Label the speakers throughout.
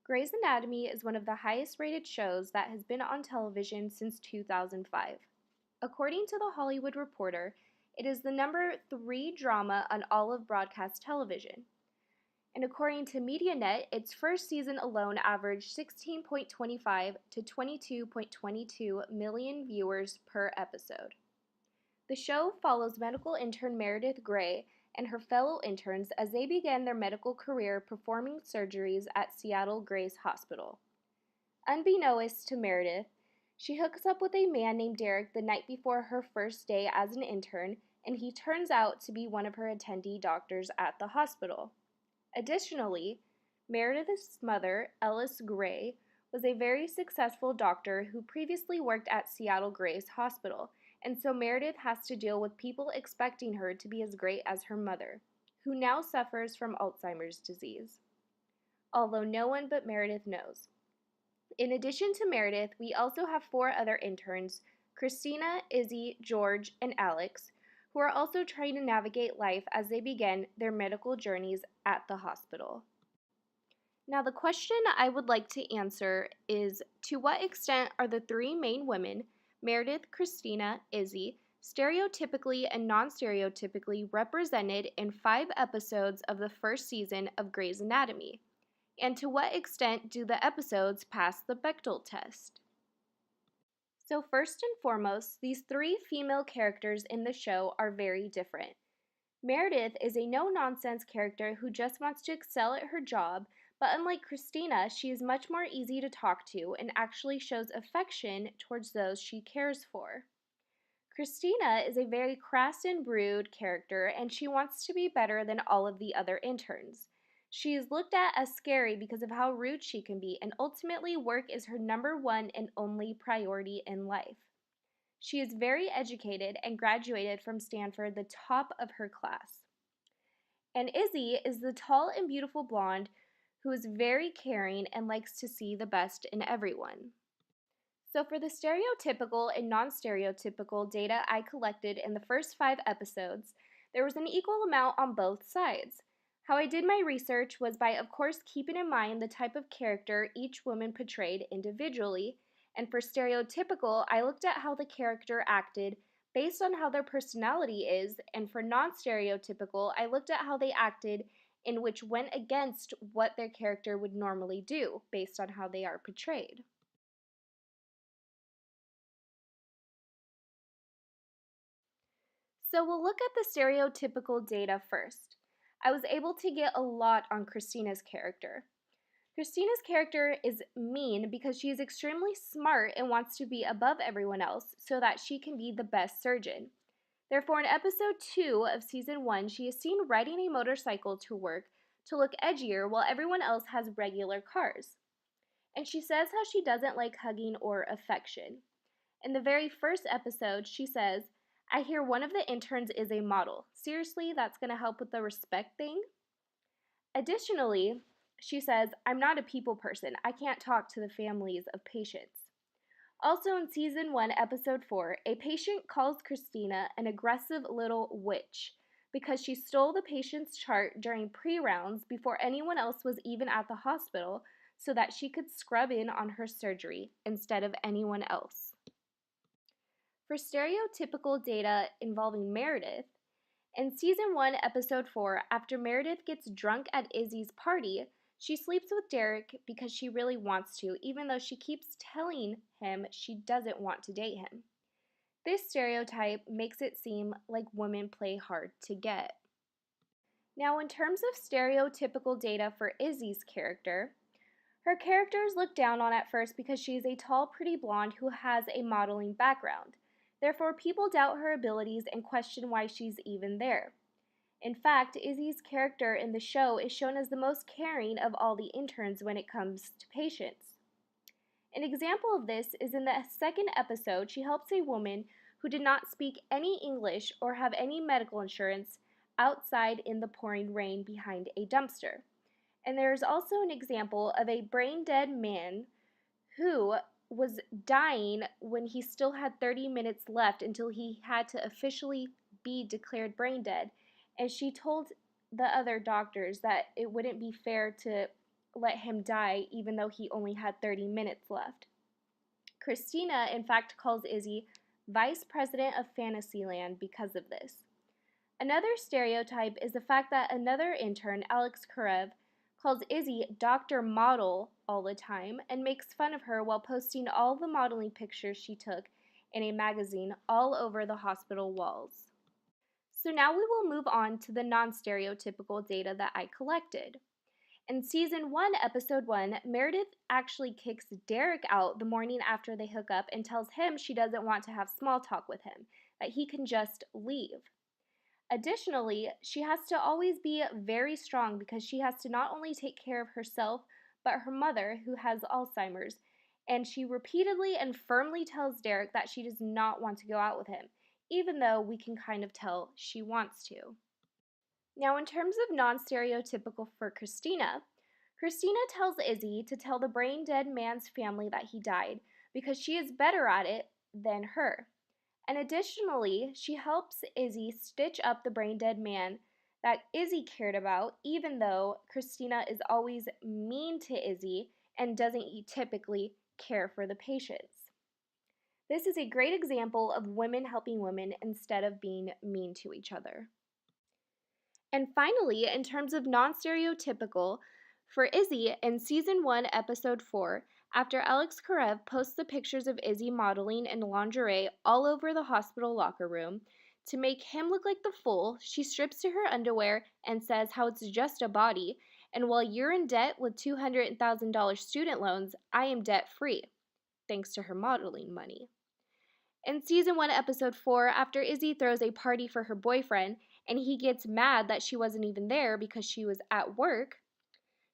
Speaker 1: Grey's Anatomy is one of the highest rated shows that has been on television since 2005. According to The Hollywood Reporter, it is the number 3 drama on all of broadcast television. And according to MediaNet, its first season alone averaged 16.25 to 22.22 million viewers per episode. The show follows medical intern Meredith Grey and her fellow interns as they began their medical career performing surgeries at Seattle Grace Hospital. Unbeknownst to Meredith, she hooks up with a man named Derek the night before her first day as an intern, and he turns out to be one of her attendee doctors at the hospital. Additionally, Meredith's mother, Ellis Grey, was a very successful doctor who previously worked at Seattle Grace Hospital, and so Meredith has to deal with people expecting her to be as great as her mother, who now suffers from Alzheimer's disease. Although no one but Meredith knows. In addition to Meredith, we also have 4 other interns, Christina, Izzy, George, and Alex, who are also trying to navigate life as they begin their medical journeys at the hospital. Now, the question I would like to answer is, to what extent are the 3 main women, Meredith, Christina, Izzy, stereotypically and non-stereotypically represented in 5 episodes of the first season of Grey's Anatomy? And to what extent do the episodes pass the Bechdel test? So first and foremost, these 3 female characters in the show are very different. Meredith is a no-nonsense character who just wants to excel at her job, but unlike Christina, she is much more easy to talk to and actually shows affection towards those she cares for. Christina is a very crass and rude character, and she wants to be better than all of the other interns. She is looked at as scary because of how rude she can be, and ultimately work is her number 1 and only priority in life. She is very educated and graduated from Stanford, the top of her class. And Izzy is the tall and beautiful blonde who is very caring and likes to see the best in everyone. So for the stereotypical and non-stereotypical data I collected in the first 5 episodes, there was an equal amount on both sides. How I did my research was by, of course, keeping in mind the type of character each woman portrayed individually, and for stereotypical, I looked at how the character acted based on how their personality is, and for non-stereotypical, I looked at how they acted in which went against what their character would normally do based on how they are portrayed. So we'll look at the stereotypical data first. I was able to get a lot on Christina's character. Christina's character is mean because she is extremely smart and wants to be above everyone else so that she can be the best surgeon. Therefore, in episode 2 of season 1, she is seen riding a motorcycle to work to look edgier while everyone else has regular cars. And she says how she doesn't like hugging or affection. In the very first episode, she says, "I hear one of the interns is a model. Seriously, that's going to help with the respect thing?" Additionally, she says, "I'm not a people person. I can't talk to the families of patients." Also in season 1, episode 4, a patient calls Christina an aggressive little witch because she stole the patient's chart during pre-rounds before anyone else was even at the hospital so that she could scrub in on her surgery instead of anyone else. For stereotypical data involving Meredith, in season 1, episode 4, after Meredith gets drunk at Izzy's party, she sleeps with Derek because she really wants to, even though she keeps telling him she doesn't want to date him. This stereotype makes it seem like women play hard to get. Now, in terms of stereotypical data for Izzy's character, her character is looked down on at first because she is a tall, pretty blonde who has a modeling background. Therefore, people doubt her abilities and question why she's even there. In fact, Izzy's character in the show is shown as the most caring of all the interns when it comes to patients. An example of this is in the second episode, she helps a woman who did not speak any English or have any medical insurance outside in the pouring rain behind a dumpster. And there is also an example of a brain-dead man who was dying when he still had 30 minutes left until he had to officially be declared brain dead. And she told the other doctors that it wouldn't be fair to let him die even though he only had 30 minutes left. Christina, in fact, calls Izzy Vice President of Fantasyland because of this. Another stereotype is the fact that another intern, Alex Karev, calls Izzy Dr. Model all the time and makes fun of her while posting all the modeling pictures she took in a magazine all over the hospital walls. So now we will move on to the non-stereotypical data that I collected. In season 1, episode 1, Meredith actually kicks Derek out the morning after they hook up and tells him she doesn't want to have small talk with him, that he can just leave. Additionally, she has to always be very strong because she has to not only take care of herself, but her mother, who has Alzheimer's, and she repeatedly and firmly tells Derek that she does not want to go out with him, even though we can kind of tell she wants to. Now, in terms of non-stereotypical for Christina, Christina tells Izzy to tell the brain-dead man's family that he died because she is better at it than her. And additionally, she helps Izzy stitch up the brain-dead man that Izzy cared about, even though Christina is always mean to Izzy and doesn't typically care for the patients. This is a great example of women helping women instead of being mean to each other. And finally, in terms of non-stereotypical, for Izzy, in season 1, episode 4, after Alex Karev posts the pictures of Izzy modeling in lingerie all over the hospital locker room, to make him look like the fool, she strips to her underwear and says how it's just a body, and while you're in debt with $200,000 student loans, I am debt-free, thanks to her modeling money. In season 1, episode 4, after Izzy throws a party for her boyfriend and he gets mad that she wasn't even there because she was at work,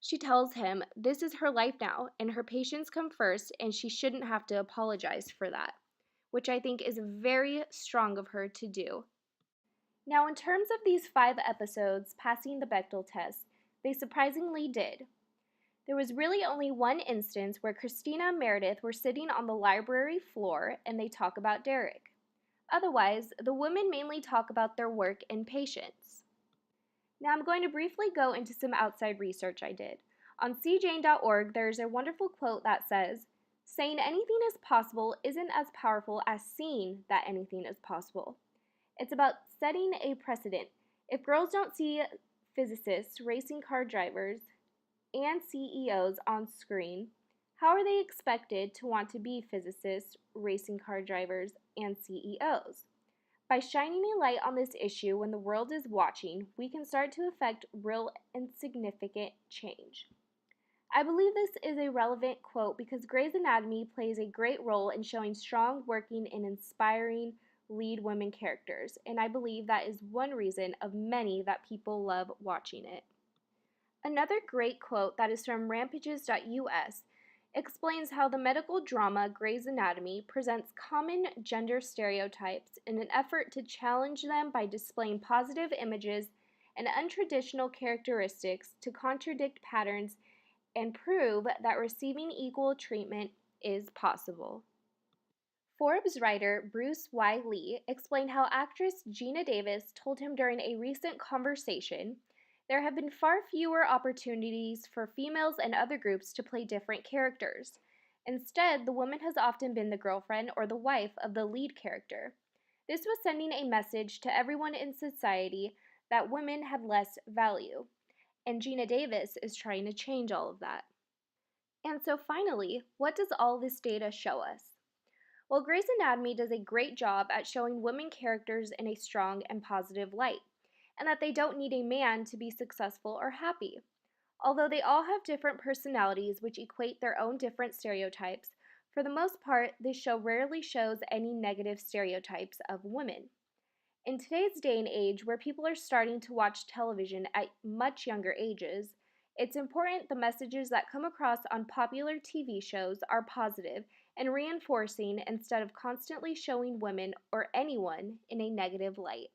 Speaker 1: she tells him this is her life now and her patients come first and she shouldn't have to apologize for that, which I think is very strong of her to do. Now, in terms of these 5 episodes passing the Bechdel test, they surprisingly did. There was really only one instance where Christina and Meredith were sitting on the library floor and they talk about Derek. Otherwise, the women mainly talk about their work and patients. Now I'm going to briefly go into some outside research I did. On cjane.org, there's a wonderful quote that says, "Saying anything is possible isn't as powerful as seeing that anything is possible. It's about setting a precedent. If girls don't see physicists, racing car drivers, and CEOs on screen, how are they expected to want to be physicists, racing car drivers, and CEOs? By shining a light on this issue when the world is watching, we can start to effect real and significant change." I believe this is a relevant quote because Grey's Anatomy plays a great role in showing strong, working, and inspiring lead women characters, and I believe that is one reason of many that people love watching it. Another great quote that is from rampages.us explains how the medical drama Grey's Anatomy presents common gender stereotypes in an effort to challenge them by displaying positive images and untraditional characteristics to contradict patterns and prove that receiving equal treatment is possible. Forbes writer Bruce Y. Lee explained how actress Geena Davis told him during a recent conversation, "There have been far fewer opportunities for females and other groups to play different characters. Instead, the woman has often been the girlfriend or the wife of the lead character. This was sending a message to everyone in society that women had less value. And Geena Davis is trying to change all of that." And so finally, what does all this data show us? Well, Grey's Anatomy does a great job at showing women characters in a strong and positive light, and that they don't need a man to be successful or happy. Although they all have different personalities which equate their own different stereotypes, for the most part, this show rarely shows any negative stereotypes of women. In today's day and age, where people are starting to watch television at much younger ages, it's important the messages that come across on popular TV shows are positive and reinforcing instead of constantly showing women or anyone in a negative light.